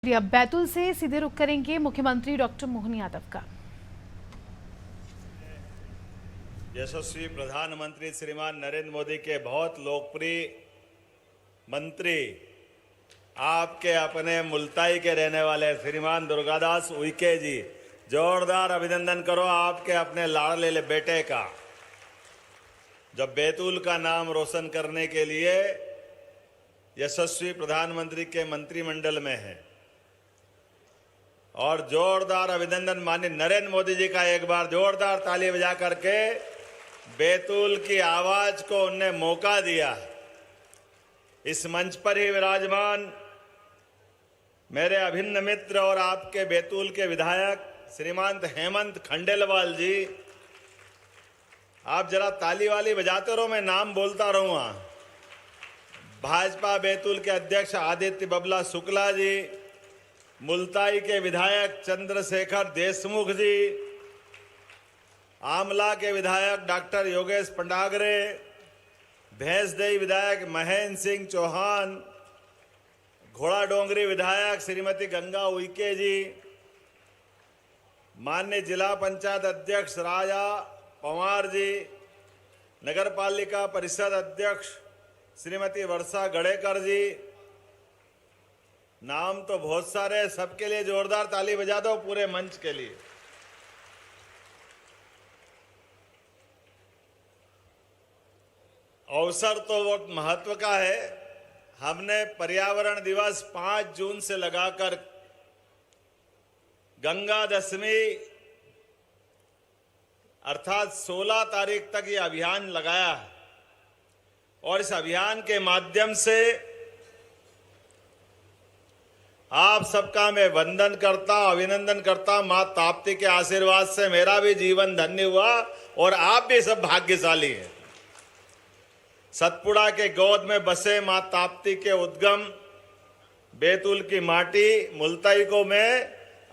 अब बैतूल से सीधे रुख करेंगे मुख्यमंत्री डॉक्टर मोहन यादव का। यशस्वी प्रधानमंत्री श्रीमान नरेंद्र मोदी के बहुत लोकप्रिय मंत्री आपके अपने मुल्ताई के रहने वाले श्रीमान दुर्गादास उइके जी, जोरदार अभिनंदन करो आपके अपने लाडले बेटे का, जब बैतूल का नाम रोशन करने के लिए यशस्वी प्रधानमंत्री के मंत्रिमंडल में है। और जोरदार अभिनंदन माननीय नरेंद्र मोदी जी का, एक बार जोरदार ताली बजा करके बैतूल की आवाज को उनने मौका दिया। इस मंच पर ही विराजमान मेरे अभिन्न मित्र और आपके बैतूल के विधायक श्रीमान हेमंत खंडेलवाल जी, आप जरा ताली वाली बजाते रहो, मैं नाम बोलता रहूंगा। भाजपा बैतूल के अध्यक्ष आदित्य बबला शुक्ला जी, मुल्ताई के विधायक चंद्रशेखर देशमुख जी, आमला के विधायक डॉक्टर योगेश पंडागरे, भैंसदेई विधायक महेंद्र सिंह चौहान, घोड़ा डोंगरी विधायक श्रीमती गंगा उइके जी, माननीय जिला पंचायत अध्यक्ष राजा पवार जी, नगर पालिका परिषद अध्यक्ष श्रीमती वर्षा गड़ेकर जी, नाम तो बहुत सारे, सबके लिए जोरदार ताली बजा दो पूरे मंच के लिए। अवसर तो बहुत महत्व का है। हमने पर्यावरण दिवस 5 जून से लगाकर गंगा दशमी अर्थात 16 तारीख तक ये अभियान लगाया है। और इस अभियान के माध्यम से आप सबका मैं वंदन करता, अभिनंदन करता। मां ताप्ती के आशीर्वाद से मेरा भी जीवन धन्य हुआ और आप भी सब भाग्यशाली हैं। सतपुड़ा के गोद में बसे मां ताप्ती के उद्गम बैतूल की माटी मुल्ताई को मैं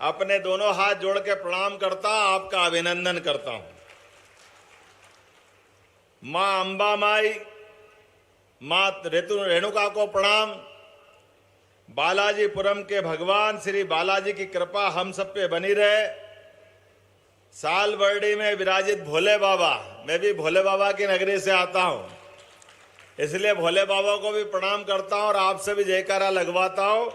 अपने दोनों हाथ जोड़ के प्रणाम करता, आपका अभिनंदन करता हूं। मां अंबा माई, मां रेणुका को प्रणाम। बालाजीपुरम के भगवान श्री बालाजी की कृपा हम सब पे बनी रहे। साल बरडी में विराजित भोले बाबा, मैं भी भोले बाबा की नगरी से आता हूं, इसलिए भोले बाबा को भी प्रणाम करता हूं और आपसे भी जयकारा लगवाता हूं।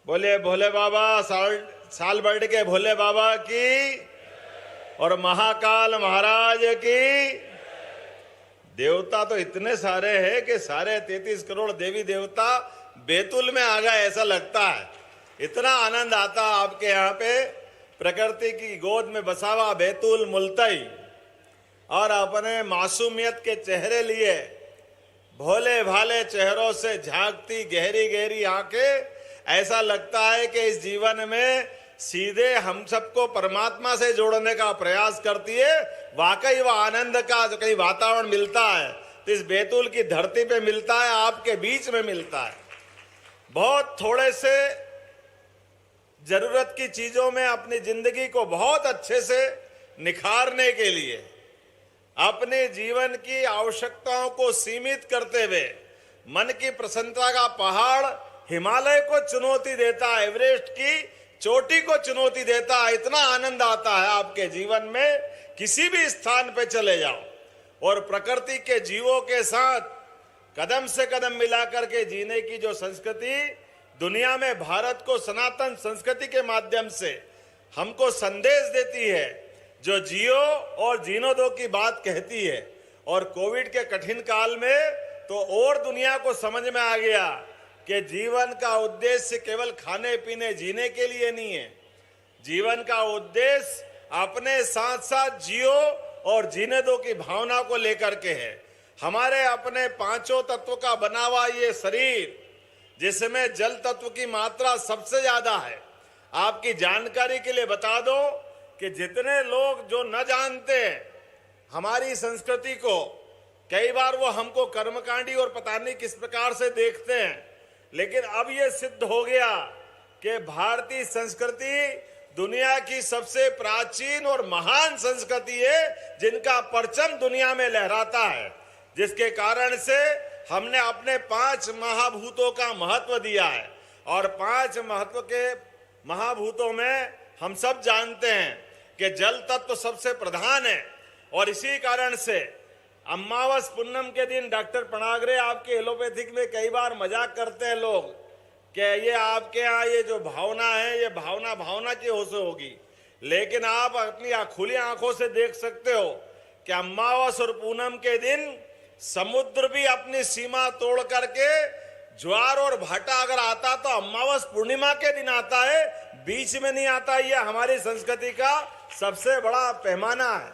बोले भोले बाबा, साल बरडी के भोले बाबा की और महाकाल महाराज की। देवता तो इतने सारे हैं कि सारे 33 करोड़ देवी देवता बैतूल में आ गए, ऐसा लगता है। इतना आनंद आता आपके यहाँ पे, प्रकृति की गोद में बसा हुआ बैतूल मुल्ताई और अपने मासूमियत के चेहरे लिए भोले भाले चेहरों से झांकती गहरी गहरी आंखें, ऐसा लगता है कि इस जीवन में सीधे हम सबको परमात्मा से जोड़ने का प्रयास करती है। वाकई वह आनंद का जो कहीं वातावरण मिलता है तो इस बैतूल की धरती पे मिलता है, आपके बीच में मिलता है। बहुत थोड़े से जरूरत की चीजों में अपनी जिंदगी को बहुत अच्छे से निखारने के लिए अपने जीवन की आवश्यकताओं को सीमित करते हुए मन की प्रसन्नता का पहाड़ हिमालय को चुनौती देता है, एवरेस्ट की चोटी को चुनौती देता है। इतना आनंद आता है आपके जीवन में, किसी भी स्थान पे चले जाओ और प्रकृति के जीवों के साथ कदम से कदम मिलाकर के जीने की जो संस्कृति दुनिया में भारत को सनातन संस्कृति के माध्यम से हमको संदेश देती है, जो जियो और जीनो दो की बात कहती है। और कोविड के कठिन काल में तो और दुनिया को समझ में आ गया कि जीवन का उद्देश्य केवल खाने पीने जीने के लिए नहीं है। जीवन का उद्देश्य अपने साथ साथ जियो और जीने दो की भावना को लेकर के है। हमारे अपने 5 तत्व का बना हुआ ये शरीर, जिसमें जल तत्व की मात्रा सबसे ज्यादा है। आपकी जानकारी के लिए बता दो कि जितने लोग जो न जानते हैं हमारी संस्कृति को, कई बार वो हमको कर्मकांडी और पता नहीं किस प्रकार से देखते हैं, लेकिन अब ये सिद्ध हो गया कि भारतीय संस्कृति दुनिया की सबसे प्राचीन और महान संस्कृति है, जिनका परचम दुनिया में लहराता है। जिसके कारण से हमने अपने 5 महाभूतों का महत्व दिया है। और 5 महत्व के महाभूतों में हम सब जानते हैं कि जल तत्व सबसे प्रधान है। और इसी कारण से अमावस पूनम के दिन डॉक्टर पनागरे आपके एलोपैथिक में कई बार मजाक करते हैं लोग कि ये आपके यहाँ ये जो भावना है ये भावना की ओर से होगी, लेकिन आप अपनी खुली आंखों से देख सकते हो कि अमावस और पूनम के दिन समुद्र भी अपनी सीमा तोड़ करके ज्वार और भाटा अगर आता तो अमावस पूर्णिमा के दिन आता है, बीच में नहीं आता। यह हमारी संस्कृति का सबसे बड़ा पैमाना है।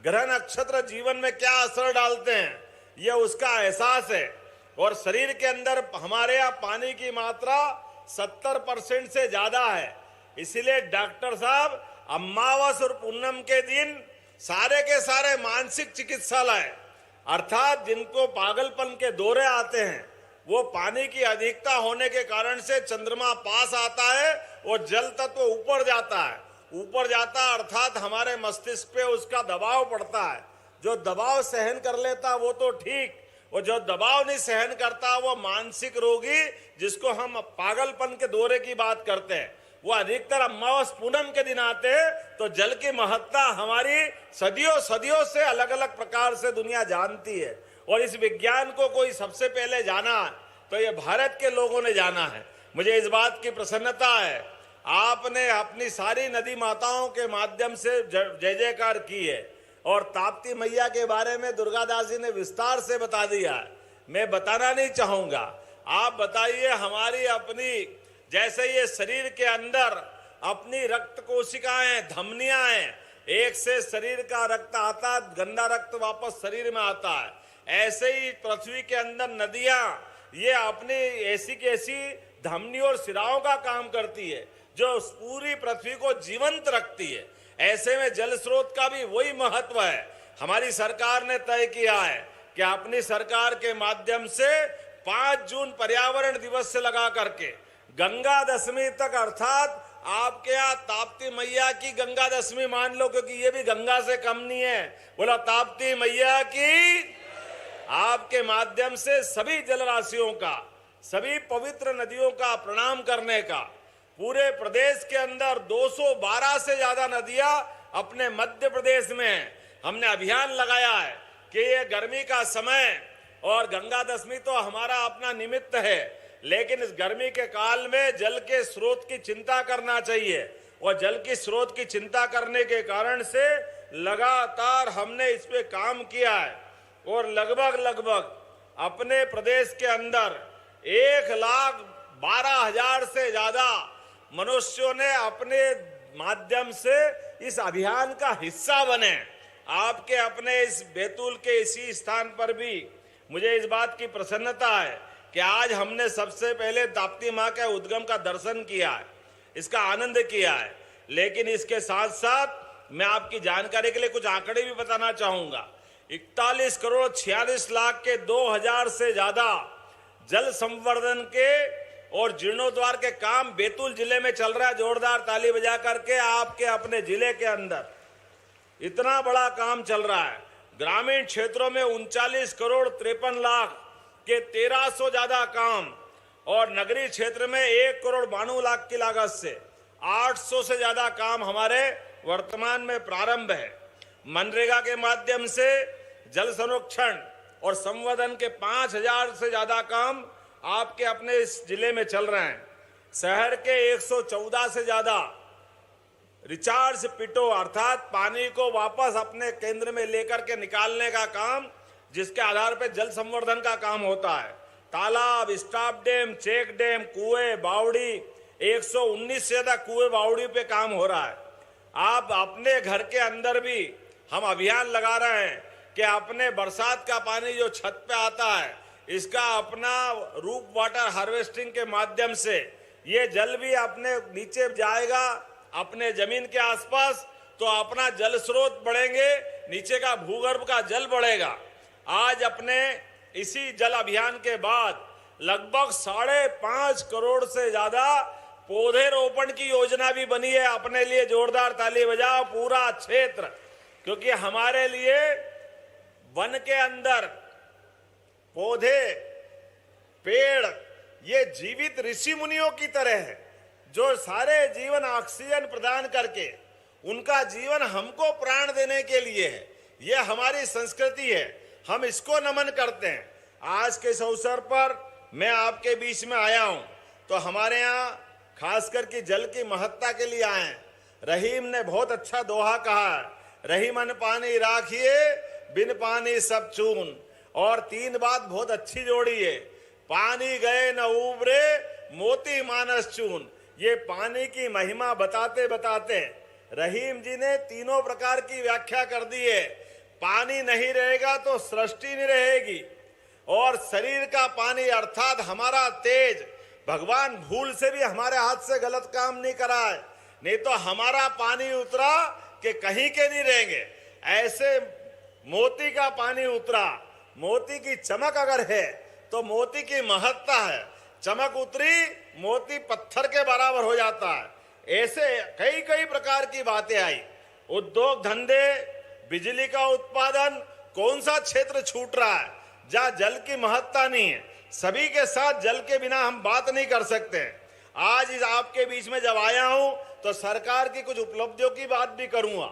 ग्रह नक्षत्र जीवन में क्या असर डालते हैं यह उसका एहसास है। और शरीर के अंदर हमारे यहाँ पानी की मात्रा 70% से ज्यादा है। इसीलिए डॉक्टर साहब अमावस और पूनम के दिन सारे के सारे मानसिक चिकित्सालय अर्थात जिनको पागलपन के दौरे आते हैं वो पानी की अधिकता होने के कारण से चंद्रमा पास आता है और जल तत्व ऊपर जाता है। ऊपर जाता अर्थात हमारे मस्तिष्क पे उसका दबाव पड़ता है। जो दबाव सहन कर लेता वो तो ठीक, और जो दबाव नहीं सहन करता वो मानसिक रोगी, जिसको हम पागलपन के दौरे की बात करते हैं, वो अधिकतर अमावस पूनम के दिन आते हैं। तो जल की महत्ता हमारी सदियों से अलग अलग प्रकार से दुनिया जानती है। और इस विज्ञान को कोई सबसे पहले जाना तो ये भारत के लोगों ने जाना है। मुझे इस बात की प्रसन्नता है, आपने अपनी सारी नदी माताओं के माध्यम से जय जयकार की है। और ताप्ती मैया के बारे में दुर्गादास जी ने विस्तार से बता दिया है, मैं बताना नहीं चाहूंगा। आप बताइए, हमारी अपनी जैसे ये शरीर के अंदर अपनी रक्त कोशिकाएं धमनियां हैं, एक से शरीर का रक्त आता, गंदा रक्त वापस शरीर में आता है, ऐसे ही पृथ्वी के अंदर नदियां ये अपनी ऐसी की ऐसी धमनी और सिराओं का काम करती है जो पूरी पृथ्वी को जीवंत रखती है। ऐसे में जल स्रोत का भी वही महत्व है। हमारी सरकार ने तय किया है कि अपनी सरकार के माध्यम से 5 जून पर्यावरण दिवस से लगा करके गंगा दशमी तक, अर्थात आपके यहाँ ताप्ती मैया की गंगा दशमी मान लो, क्योंकि ये भी गंगा से कम नहीं है, बोला ताप्ती मैया की, आपके माध्यम से सभी जलराशियों का, सभी पवित्र नदियों का प्रणाम करने का पूरे प्रदेश के अंदर 212 से ज्यादा नदियां अपने मध्य प्रदेश में हमने अभियान लगाया है कि ये गर्मी का समय और गंगा दशमी तो हमारा अपना निमित्त है, लेकिन इस गर्मी के काल में जल के स्रोत की चिंता करना चाहिए। और जल की स्रोत की चिंता करने के कारण से लगातार हमने इस पे काम किया है और लगभग अपने प्रदेश के अंदर 1,12,000 से ज्यादा मनुष्यों ने अपने माध्यम से इस अभियान का हिस्सा बने। आपके अपने इस बैतूल के इसी स्थान पर भी मुझे इस बात की प्रसन्नता है कि आज हमने सबसे पहले ताप्ती माँ के उद्गम का दर्शन किया है, इसका आनंद किया है। लेकिन इसके साथ साथ मैं आपकी जानकारी के लिए कुछ आंकड़े भी बताना चाहूंगा। 41 करोड़ 46 लाख के 2,000 से ज्यादा जल संवर्धन के और जीर्णोद्वार के काम बैतूल जिले में चल रहा है। जोरदार ताली बजा करके आपके अपने जिले के अंदर इतना बड़ा काम चल रहा है। ग्रामीण क्षेत्रों में 39 करोड़ 53 लाख के 1300 ज्यादा काम, और नगरीय क्षेत्र में 1 करोड़ 92 लाख की लागत से 800 से ज्यादा काम हमारे वर्तमान में प्रारंभ है। मनरेगा के माध्यम से जल संरक्षण और संवर्धन के 5,000 से ज्यादा काम आपके अपने इस जिले में चल रहे हैं। शहर के 114 से ज्यादा रिचार्ज पिटो, अर्थात पानी को वापस अपने केंद्र में लेकर के निकालने का काम, जिसके आधार पर जल संवर्धन का काम होता है। तालाब, स्टॉप डैम, चेक डैम, कुएं, बावड़ी, 119 से ज्यादा कुएं बावड़ी पे काम हो रहा है। आप अपने घर के अंदर भी हम अभियान लगा रहे हैं कि अपने बरसात का पानी जो छत पे आता है, इसका अपना रूप वाटर हार्वेस्टिंग के माध्यम से ये जल भी अपने नीचे जाएगा, अपने जमीन के आसपास, तो अपना जल स्रोत बढ़ेंगे, नीचे का भूगर्भ का जल बढ़ेगा। आज अपने इसी जल अभियान के बाद लगभग 5.5 करोड़ से ज्यादा पौधे रोपण की योजना भी बनी है। अपने लिए जोरदार ताली बजाओ पूरा क्षेत्र, क्योंकि हमारे लिए वन के अंदर पौधे, पेड़, ये जीवित ऋषि मुनियों की तरह है, जो सारे जीवन ऑक्सीजन प्रदान करके उनका जीवन हमको प्राण देने के लिए है। ये हमारी संस्कृति है, हम इसको नमन करते हैं। आज के इस अवसर पर मैं आपके बीच में आया हूं, तो हमारे यहाँ खास करके जल की महत्ता के लिए आए हैं। रहीम ने बहुत अच्छा दोहा कहा है, रहीमन पानी राखिए बिन पानी सब चून। और तीन बात बहुत अच्छी जोड़ी है, पानी गए न उबरे मोती मानस चून। ये पानी की महिमा बताते बताते रहीम जी ने तीनों प्रकार की व्याख्या कर दी है। पानी नहीं रहेगा तो सृष्टि नहीं रहेगी, और शरीर का पानी अर्थात हमारा तेज, भगवान भूल से भी हमारे हाथ से गलत काम नहीं कराए, नहीं तो हमारा पानी उतरा कि कहीं के नहीं रहेंगे। ऐसे मोती का पानी उतरा, मोती की चमक अगर है तो मोती की महत्ता है, चमक उतरी मोती पत्थर के बराबर हो जाता है। ऐसे कई कई प्रकार की बातें आई, उद्योग धंधे, बिजली का उत्पादन, कौन सा क्षेत्र छूट रहा है जहाँ जल की महत्ता नहीं है। सभी के साथ जल के बिना हम बात नहीं कर सकते। आज इस आपके बीच में जब आया हूं तो सरकार की कुछ उपलब्धियों की बात भी करूंगा।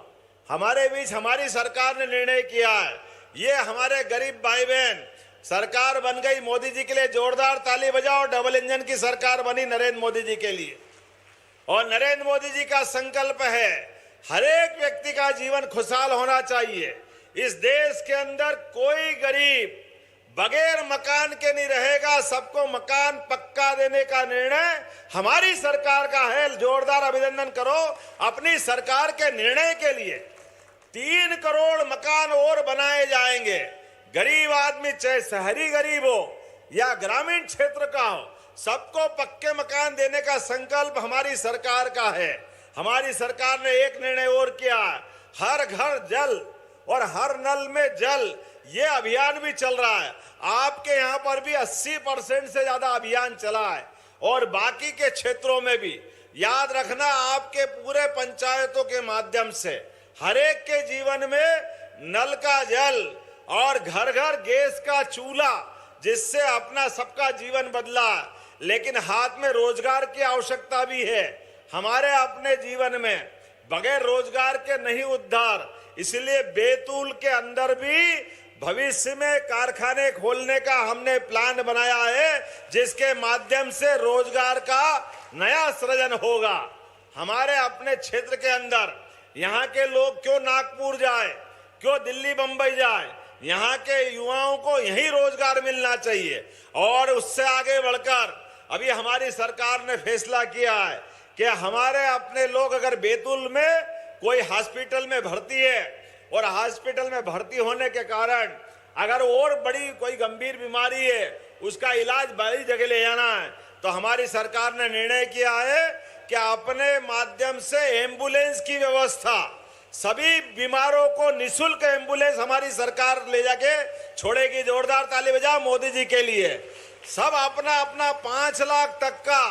हमारे बीच हमारी सरकार ने निर्णय किया है, ये हमारे गरीब भाई बहन, सरकार बन गई मोदी जी के लिए जोरदार ताली बजाओ। डबल इंजन की सरकार बनी नरेंद्र मोदी जी के लिए, और नरेंद्र मोदी जी का संकल्प है हर एक व्यक्ति का जीवन खुशहाल होना चाहिए। इस देश के अंदर कोई गरीब बगैर मकान के नहीं रहेगा, सबको मकान पक्का देने का निर्णय हमारी सरकार का है। जोरदार अभिनंदन करो अपनी सरकार के निर्णय के लिए। 3 करोड़ मकान और बनाए जाएंगे। गरीब आदमी चाहे शहरी गरीब हो या ग्रामीण क्षेत्र का हो, सबको पक्के मकान देने का संकल्प हमारी सरकार का है। हमारी सरकार ने एक निर्णय और किया, हर घर जल और हर नल में जल, ये अभियान भी चल रहा है। आपके यहाँ पर भी 80% से ज्यादा अभियान चला है, और बाकी के क्षेत्रों में भी। याद रखना, आपके पूरे पंचायतों के माध्यम से हर एक के जीवन में नल का जल और घर घर गैस का चूल्हा, जिससे अपना सबका जीवन बदला। लेकिन हाथ में रोजगार की आवश्यकता भी है। हमारे अपने जीवन में बगैर रोजगार के नहीं उद्धार, इसलिए बैतूल के अंदर भी भविष्य में कारखाने खोलने का हमने प्लान बनाया है, जिसके माध्यम से रोजगार का नया सृजन होगा। हमारे अपने क्षेत्र के अंदर यहाँ के लोग क्यों नागपुर जाए, क्यों दिल्ली बंबई जाए, यहाँ के युवाओं को यही रोजगार मिलना चाहिए। और उससे आगे बढ़कर अभी हमारी सरकार ने फैसला किया है कि हमारे अपने लोग अगर बैतूल में कोई हॉस्पिटल में भर्ती है, और हॉस्पिटल में भर्ती होने के कारण अगर और बड़ी कोई गंभीर बीमारी है, उसका इलाज बड़ी जगह ले जाना है, तो हमारी सरकार ने निर्णय किया है कि अपने माध्यम से एम्बुलेंस की व्यवस्था, सभी बीमारों को निःशुल्क एम्बुलेंस हमारी सरकार ले जाके छोड़ेगी। जोरदार ताली बजाओ मोदी जी के लिए। सब अपना अपना 5 लाख तक का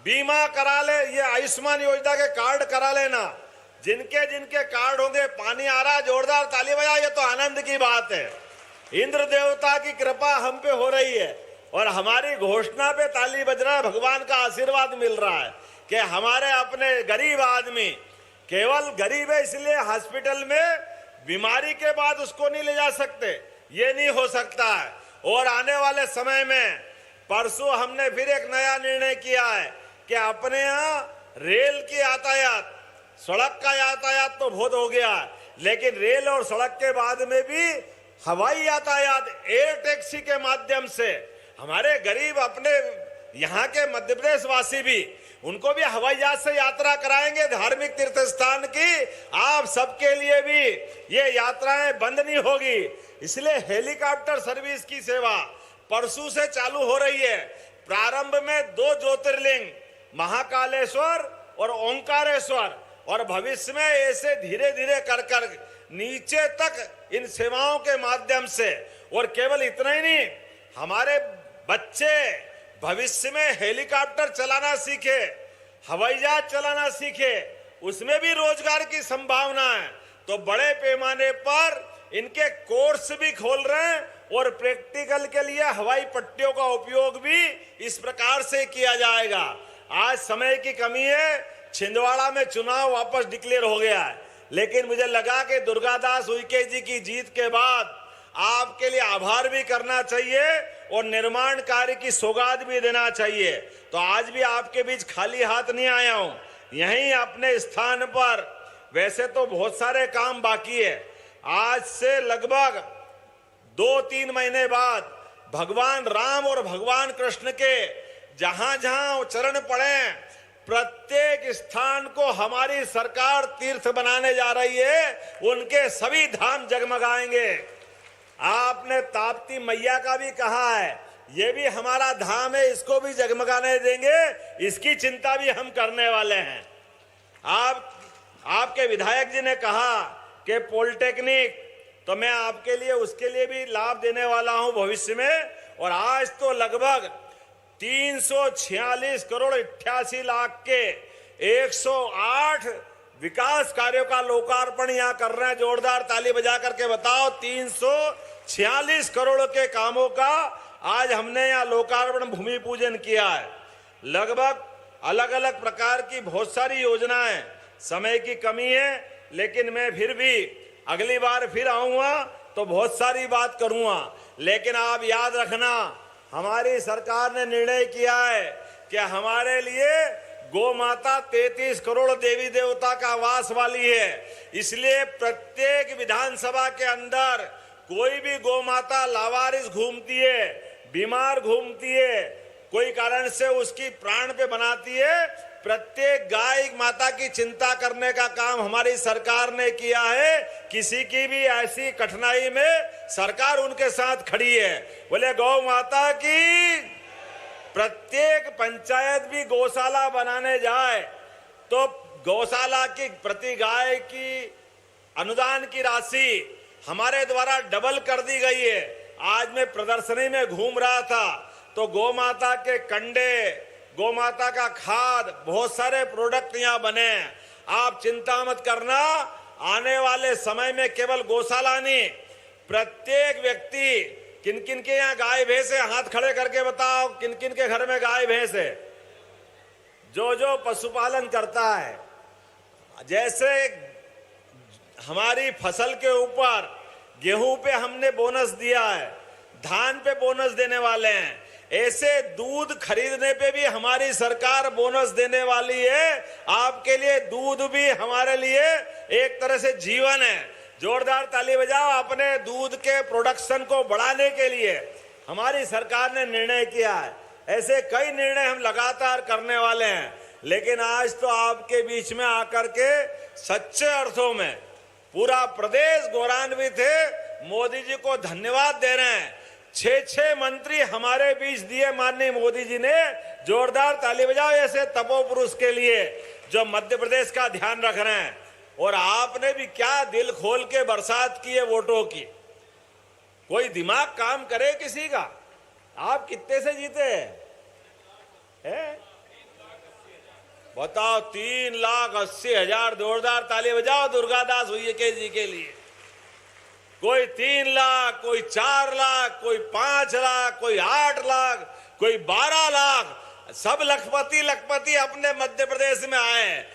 बीमा करा ले, ये आयुष्मान योजना के कार्ड करा लेना। जिनके जिनके कार्ड होंगे, पानी आ रहा, जोरदार ताली बजाओ, ये तो आनंद की बात है। इंद्र देवता की कृपा हम पे हो रही है, और हमारी घोषणा पे ताली बज रहा है, भगवान का आशीर्वाद मिल रहा है कि हमारे अपने गरीब आदमी, केवल गरीब है इसलिए हॉस्पिटल में बीमारी के बाद उसको नहीं ले जा सकते, ये नहीं हो सकता है। और आने वाले समय में परसों हमने फिर एक नया निर्णय किया है कि अपने यहाँ रेल की यातायात, सड़क का यातायात तो बहुत हो गया है, लेकिन रेल और सड़क के बाद में भी हवाई यातायात, एयर टैक्सी के माध्यम से हमारे गरीब अपने यहाँ के मध्य प्रदेश वासी भी, उनको भी हवाई जहाज से यात्रा कराएंगे धार्मिक तीर्थ स्थान की। आप सबके लिए भी ये यात्राएं बंद नहीं होगी, इसलिए हेलीकॉप्टर सर्विस की सेवा परसों से चालू हो रही है। प्रारंभ में 2 ज्योतिर्लिंग महाकालेश्वर और ओंकारेश्वर, और भविष्य में ऐसे धीरे धीरे कर कर नीचे तक इन सेवाओं के माध्यम से। और केवल इतना ही नहीं, हमारे बच्चे भविष्य में हेलीकॉप्टर चलाना सीखे, हवाई जहाज चलाना सीखे, उसमें भी रोजगार की संभावना है। तो बड़े पैमाने पर इनके कोर्स भी खोल रहे हैं और प्रैक्टिकल के लिए हवाई पट्टियों का उपयोग भी इस प्रकार से किया जाएगा। आज समय की कमी है, छिंदवाड़ा में चुनाव वापस डिक्लेयर हो गया है, लेकिन मुझे लगा कि दुर्गादास उइके जी की जीत के बाद आपके लिए आभार भी करना चाहिए और निर्माण कार्य की सौगात भी देना चाहिए। तो आज भी आपके बीच खाली हाथ नहीं आया हूं, यहीं अपने स्थान पर। वैसे तो बहुत सारे काम बाकी है। आज से लगभग 2-3 महीने बाद भगवान राम और भगवान कृष्ण के जहां जहां चरण पड़े, प्रत्येक स्थान को हमारी सरकार तीर्थ बनाने जा रही है, उनके सभी धाम जगमगाएंगे। आपने ताप्ती मैया का भी कहा है, ये भी हमारा धाम है, इसको भी जगमगाने देंगे, इसकी चिंता भी हम करने वाले हैं। आपके विधायक जी ने कहा कि पॉलिटेक्निक, तो मैं आपके लिए उसके लिए भी लाभ देने वाला हूं भविष्य में। और आज तो लगभग 346 करोड़ 88 लाख के 108 विकास कार्यों का लोकार्पण यहां कर रहे हैं। जोरदार ताली बजा करके बताओ, 346 करोड़ के कामों का आज हमने यहां लोकार्पण भूमि पूजन किया है। लगभग अलग अलग प्रकार की बहुत सारी योजनाएं, समय की कमी है, लेकिन मैं फिर भी अगली बार फिर आऊंगा तो बहुत सारी बात करूंगा। लेकिन आप याद रखना, हमारी सरकार ने निर्णय किया है कि हमारे लिए गौ माता 33 करोड़ देवी देवता का वास वाली है, इसलिए प्रत्येक विधानसभा के अंदर कोई भी गौ माता लावारिस घूमती है, बीमार घूमती है, कोई कारण से उसकी प्राण पे बनाती है, प्रत्येक गाय माता की चिंता करने का काम हमारी सरकार ने किया है। किसी की भी ऐसी कठिनाई में सरकार उनके साथ खड़ी है। बोले गौ माता की। प्रत्येक पंचायत भी गौशाला बनाने जाए तो गौशाला की प्रति गाय की अनुदान की राशि हमारे द्वारा डबल कर दी गई है। आज मैं प्रदर्शनी में घूम रहा था तो गौ माता के कंडे, गौ माता का खाद, बहुत सारे प्रोडक्ट यहाँ बने हैं। आप चिंता मत करना, आने वाले समय में केवल गौशाला नहीं, प्रत्येक व्यक्ति, किन किन के यहाँ गाय भैंस है, हाथ खड़े करके बताओ, किन किन के घर में गाय भैंस है, जो जो पशुपालन करता है। जैसे हमारी फसल के ऊपर गेहूं पे हमने बोनस दिया है, धान पे बोनस देने वाले हैं, ऐसे दूध खरीदने पे भी हमारी सरकार बोनस देने वाली है। आपके लिए दूध भी हमारे लिए एक तरह से जीवन है। जोरदार ताली बजाओ। अपने दूध के प्रोडक्शन को बढ़ाने के लिए हमारी सरकार ने निर्णय किया है। ऐसे कई निर्णय हम लगातार करने वाले हैं। लेकिन आज तो आपके बीच में आकर के सच्चे अर्थों में पूरा प्रदेश गौरवान्वित है। मोदी जी को धन्यवाद दे रहे हैं। 6 मंत्री हमारे बीच दिए माननीय मोदी जी ने। जोरदार ताली बजाओ ऐसे तपोपुरुष के लिए जो मध्य प्रदेश का ध्यान रख रहे हैं। और आपने भी क्या दिल खोल के बरसात की है वोटों की। कोई दिमाग काम करे किसी का। आप कितने से जीते हैं? बताओ, 3,80,000। जोरदार ताली बजाओ दुर्गादास उइके जी के लिए। कोई 3 लाख, कोई 4 लाख, कोई 5 लाख, कोई 8 लाख, कोई 12 लाख, सब लखपति अपने मध्य प्रदेश में आए।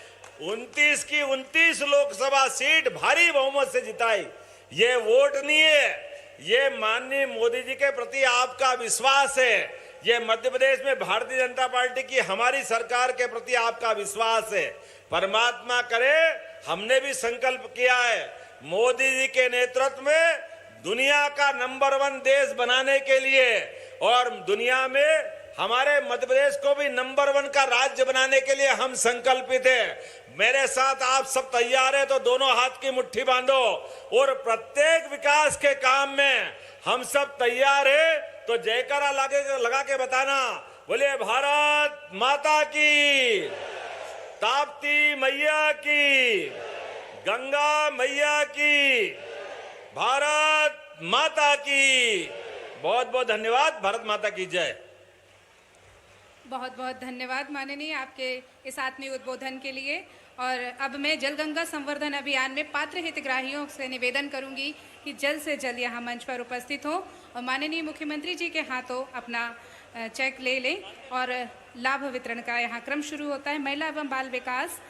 29 की 29 लोकसभा सीट भारी बहुमत से जिताई। ये वोट नहीं है, ये माननीय मोदी जी के प्रति आपका विश्वास है। ये मध्य प्रदेश में भारतीय जनता पार्टी की हमारी सरकार के प्रति आपका विश्वास है। परमात्मा करे, हमने भी संकल्प किया है मोदी जी के नेतृत्व में दुनिया का नंबर 1 देश बनाने के लिए, और दुनिया में हमारे मध्य प्रदेश को भी नंबर 1 का राज्य बनाने के लिए हम संकल्पित हैं। मेरे साथ आप सब तैयार हैं तो दोनों हाथ की मुट्ठी बांधो और प्रत्येक विकास के काम में हम सब तैयार हैं। तो जयकारा लगा के बताना, बोले भारत माता की, ताप्ती मैया की, गंगा मैया की, भारत माता की। बहुत बहुत धन्यवाद। भारत माता की जय। बहुत बहुत धन्यवाद माननीय आपके इस आत्मीय उद्बोधन के लिए। और अब मैं जल गंगा संवर्धन अभियान में पात्र हितग्राहियों से निवेदन करूंगी कि जल्द से जल्द यहाँ मंच पर उपस्थित हों और माननीय मुख्यमंत्री जी के हाथों अपना चेक ले लें और लाभ वितरण का यहाँ क्रम शुरू होता है। महिला एवं बाल विकास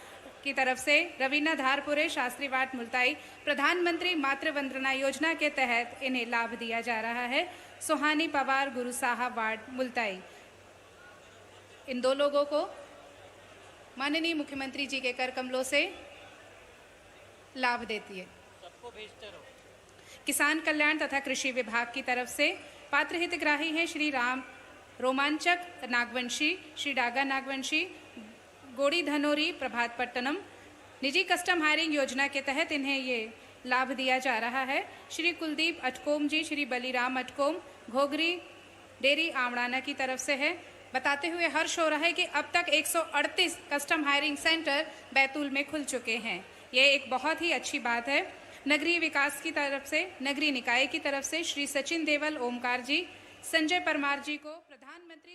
की तरफ से रवीना धारपुरे, शास्त्री वार्ड मुल्ताई, प्रधानमंत्री मातृ वंदना योजना के तहत इन्हें लाभ दिया जा रहा है। सुहानी पवार, गुरु साहब वार्ड मुल्ताई, इन दो लोगों को माननीय मुख्यमंत्री जी के कर कमलों से लाभ देती है। सबको भेजते रहो। किसान कल्याण तथा कृषि विभाग की तरफ से पात्र हितग्राही हैं श्री राम रोमांचक नागवंशी, श्री डागा नागवंशी, गोड़ी धनोरी, प्रभात पट्टनम। निजी कस्टम हायरिंग योजना के तहत इन्हें ये लाभ दिया जा रहा है। श्री कुलदीप अटकोम जी, श्री बलीराम अटकोम, घोगरी डेरी आमड़ाना की तरफ से है। बताते हुए हर्ष हो रहा है कि अब तक 138 कस्टम हायरिंग सेंटर बैतूल में खुल चुके हैं। ये एक बहुत ही अच्छी बात है। नगरीय विकास की तरफ से, नगरीय निकाय की तरफ से श्री सचिन देवल, ओमकार जी, संजय परमार जी को प्रधानमंत्री